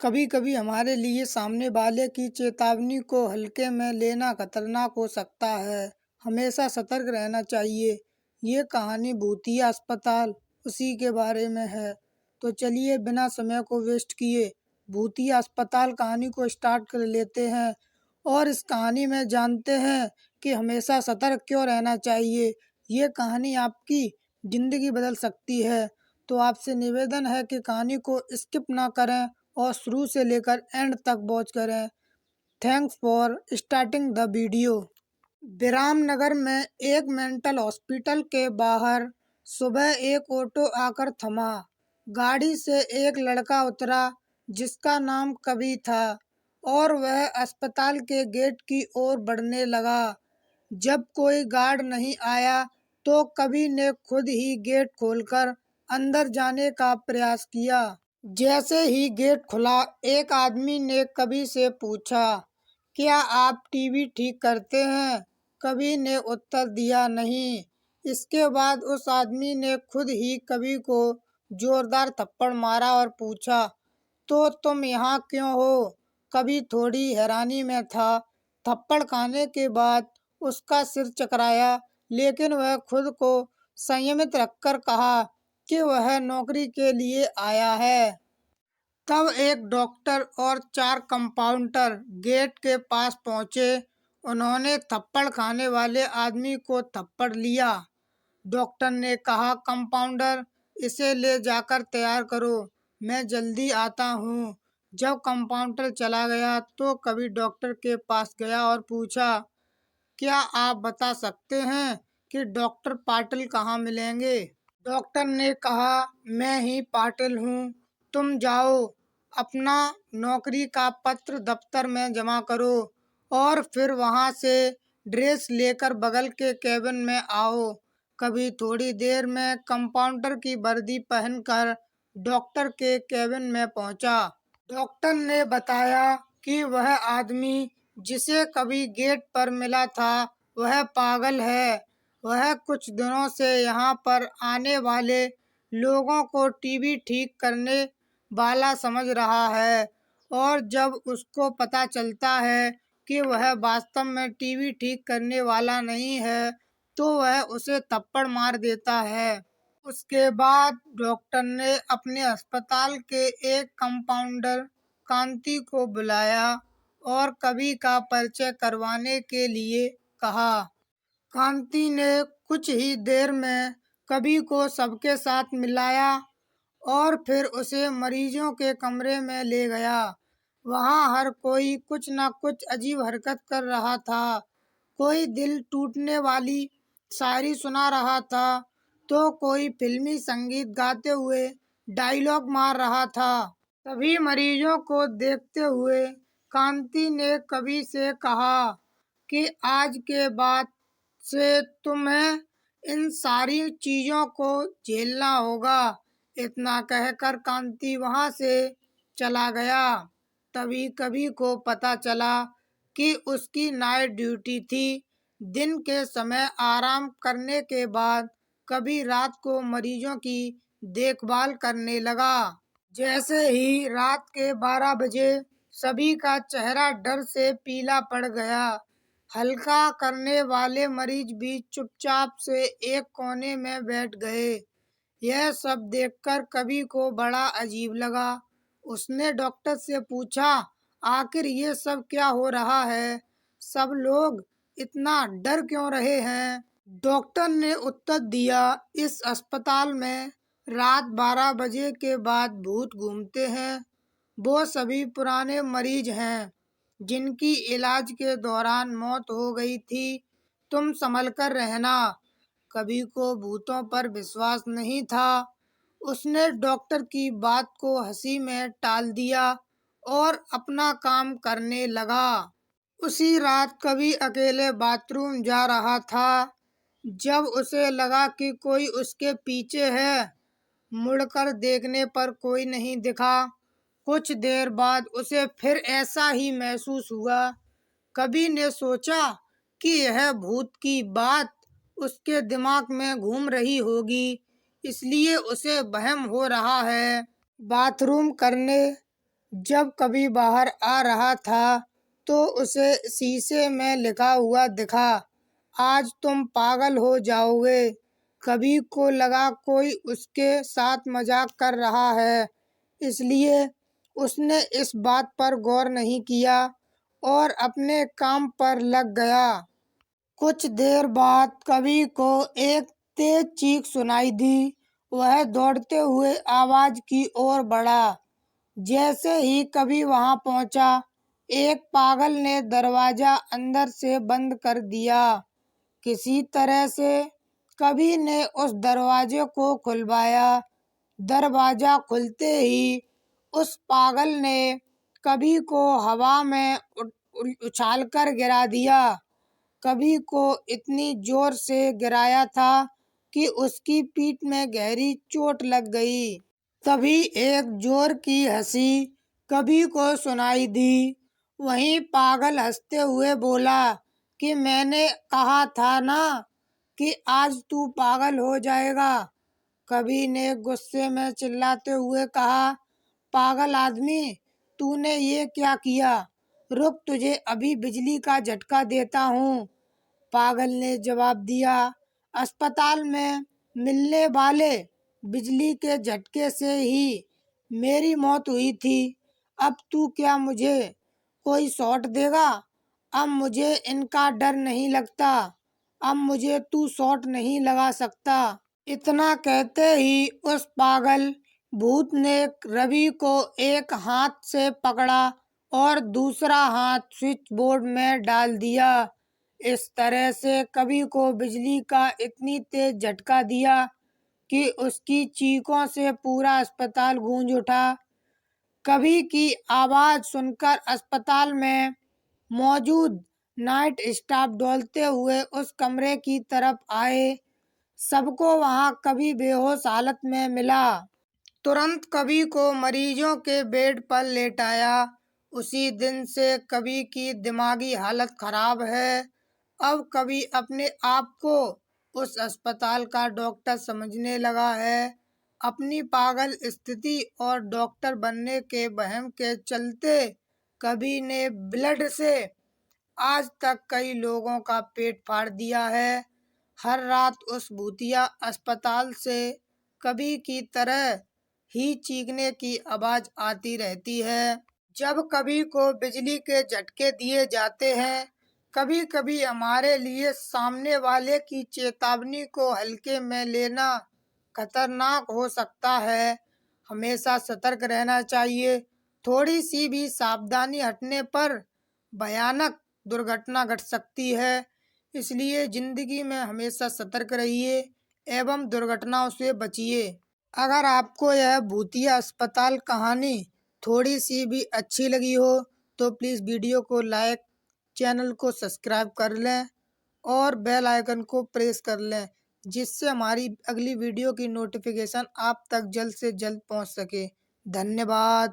कभी कभी हमारे लिए सामने वाले की चेतावनी को हल्के में लेना खतरनाक हो सकता है। हमेशा सतर्क रहना चाहिए। ये कहानी भूतिया अस्पताल उसी के बारे में है। तो चलिए बिना समय को वेस्ट किए भूतिया अस्पताल कहानी को स्टार्ट कर लेते हैं और इस कहानी में जानते हैं कि हमेशा सतर्क क्यों रहना चाहिए। ये कहानी आपकी जिंदगी बदल सकती है। तो आपसे निवेदन है कि कहानी को स्किप ना करें और शुरू से लेकर एंड तक वॉच करें। Thanks for starting the video. विराम नगर में एक मेंटल हॉस्पिटल के बाहर सुबह एक ऑटो आकर थमा। गाड़ी से एक लड़का उतरा जिसका नाम कवि था और वह अस्पताल के गेट की ओर बढ़ने लगा। जब कोई गार्ड नहीं आया तो कवि ने खुद ही गेट खोलकर अंदर जाने का प्रयास किया। जैसे ही गेट खुला एक आदमी ने कवि से पूछा, क्या आप टीवी ठीक करते हैं? कवि ने उत्तर दिया, नहीं। इसके बाद उस आदमी ने खुद ही कवि को जोरदार थप्पड़ मारा और पूछा, तो तुम यहाँ क्यों हो? कवि थोड़ी हैरानी में था। थप्पड़ खाने के बाद उसका सिर चकराया, लेकिन वह खुद को संयमित रखकर कहा कि वह नौकरी के लिए आया है। तब एक डॉक्टर और 4 कंपाउंडर गेट के पास पहुंचे। उन्होंने थप्पड़ खाने वाले आदमी को थप्पड़ लिया। डॉक्टर ने कहा, कंपाउंडर, इसे ले जाकर तैयार करो, मैं जल्दी आता हूँ। जब कंपाउंडर चला गया तो कवि डॉक्टर के पास गया और पूछा, क्या आप बता सकते हैं कि डॉक्टर पाटिल कहाँ मिलेंगे? डॉक्टर ने कहा, मैं ही पाटिल हूँ। तुम जाओ, अपना नौकरी का पत्र दफ्तर में जमा करो और फिर वहाँ से ड्रेस लेकर बगल के केबिन में आओ। कभी थोड़ी देर में कंपाउंडर की वर्दी पहनकर डॉक्टर के केबिन में पहुंचा। डॉक्टर ने बताया कि वह आदमी जिसे कभी गेट पर मिला था वह पागल है। वह कुछ दिनों से यहाँ पर आने वाले लोगों को टीवी ठीक करने वाला समझ रहा है और जब उसको पता चलता है कि वह वास्तव में टीवी ठीक करने वाला नहीं है तो वह उसे थप्पड़ मार देता है। उसके बाद डॉक्टर ने अपने अस्पताल के एक कंपाउंडर कांति को बुलाया और कवि का परिचय करवाने के लिए कहा। कांति ने कुछ ही देर में कवि को सबके साथ मिलाया और फिर उसे मरीजों के कमरे में ले गया। वहाँ हर कोई कुछ न कुछ अजीब हरकत कर रहा था। कोई दिल टूटने वाली शायरी सुना रहा था तो कोई फिल्मी संगीत गाते हुए डायलॉग मार रहा था। सभी मरीजों को देखते हुए कांति ने कवि से कहा कि आज के बाद से तुम्हें इन सारी चीजों को झेलना होगा। इतना कहकर कांति वहां से चला गया। तभी कवि को पता चला कि उसकी नाइट ड्यूटी थी। दिन के समय आराम करने के बाद कवि रात को मरीजों की देखभाल करने लगा। जैसे ही रात के 12 बजे सभी का चेहरा डर से पीला पड़ गया। हल्का करने वाले मरीज भी चुपचाप से एक कोने में बैठ गए। यह सब देखकर कवि को बड़ा अजीब लगा। उसने डॉक्टर से पूछा, आखिर ये सब क्या हो रहा है? सब लोग इतना डर क्यों रहे हैं? डॉक्टर ने उत्तर दिया, इस अस्पताल में रात 12 बजे के बाद भूत घूमते हैं। वो सभी पुराने मरीज हैं जिनकी इलाज के दौरान मौत हो गई थी। तुम संभल कर रहना। कवि को भूतों पर विश्वास नहीं था। उसने डॉक्टर की बात को हंसी में टाल दिया और अपना काम करने लगा। उसी रात कवि अकेले बाथरूम जा रहा था जब उसे लगा कि कोई उसके पीछे है। मुड़कर देखने पर कोई नहीं दिखा। कुछ देर बाद उसे फिर ऐसा ही महसूस हुआ। कवि ने सोचा कि यह भूत की बात उसके दिमाग में घूम रही होगी, इसलिए उसे वहम हो रहा है। बाथरूम करने जब कभी बाहर आ रहा था तो उसे शीशे में लिखा हुआ दिखा, आज तुम पागल हो जाओगे। कभी को लगा कोई उसके साथ मजाक कर रहा है, इसलिए उसने इस बात पर गौर नहीं किया और अपने काम पर लग गया। कुछ देर बाद कवि को एक तेज चीख सुनाई दी। वह दौड़ते हुए आवाज की ओर बढ़ा। जैसे ही कवि वहां पहुंचा, एक पागल ने दरवाजा अंदर से बंद कर दिया। किसी तरह से कवि ने उस दरवाजे को खुलवाया। दरवाजा खुलते ही उस पागल ने कवि को हवा में उछालकर गिरा दिया। कवि को इतनी जोर से गिराया था कि उसकी पीठ में गहरी चोट लग गई। तभी एक जोर की हंसी कवि को सुनाई दी। वहीं पागल हंसते हुए बोला कि मैंने कहा था ना कि आज तू पागल हो जाएगा। कवि ने गुस्से में चिल्लाते हुए कहा, पागल आदमी, तूने ये क्या किया? रुक, तुझे अभी बिजली का झटका देता हूँ। पागल ने जवाब दिया, अस्पताल में मिलने वाले बिजली के झटके से ही मेरी मौत हुई थी। अब तू क्या मुझे कोई शॉट देगा? अब मुझे इनका डर नहीं लगता। अब मुझे तू शॉट नहीं लगा सकता। इतना कहते ही उस पागल भूत ने रवि को एक हाथ से पकड़ा और दूसरा हाथ स्विच बोर्ड में डाल दिया। इस तरह से कवि को बिजली का इतनी तेज झटका दिया कि उसकी चीखों से पूरा अस्पताल गूंज उठा। कवि की आवाज सुनकर अस्पताल में मौजूद नाइट स्टाफ दौड़ते हुए उस कमरे की तरफ आए। सबको वहां कवि बेहोश हालत में मिला। तुरंत कवि को मरीजों के बेड पर लेटाया। उसी दिन से कवि की दिमागी हालत खराब है। अब कवि अपने आप को उस अस्पताल का डॉक्टर समझने लगा है। अपनी पागल स्थिति और डॉक्टर बनने के वहम के चलते कवि ने ब्लड से आज तक कई लोगों का पेट फाड़ दिया है। हर रात उस भूतिया अस्पताल से कवि की तरह ही चीखने की आवाज आती रहती है। जब कवि को बिजली के झटके दिए जाते हैं, कभी कभी हमारे लिए सामने वाले की चेतावनी को हल्के में लेना खतरनाक हो सकता है। हमेशा सतर्क रहना चाहिए। थोड़ी सी भी सावधानी हटने पर भयानक दुर्घटना घट सकती है। इसलिए जिंदगी में हमेशा सतर्क रहिए एवं दुर्घटनाओं से बचिए। अगर आपको यह भूतिया अस्पताल कहानी थोड़ी सी भी अच्छी लगी हो तो प्लीज़ वीडियो को लाइक, चैनल को सब्सक्राइब कर लें और बेल आइकन को प्रेस कर लें, जिससे हमारी अगली वीडियो की नोटिफिकेशन आप तक जल्द से जल्द पहुंच सके। धन्यवाद।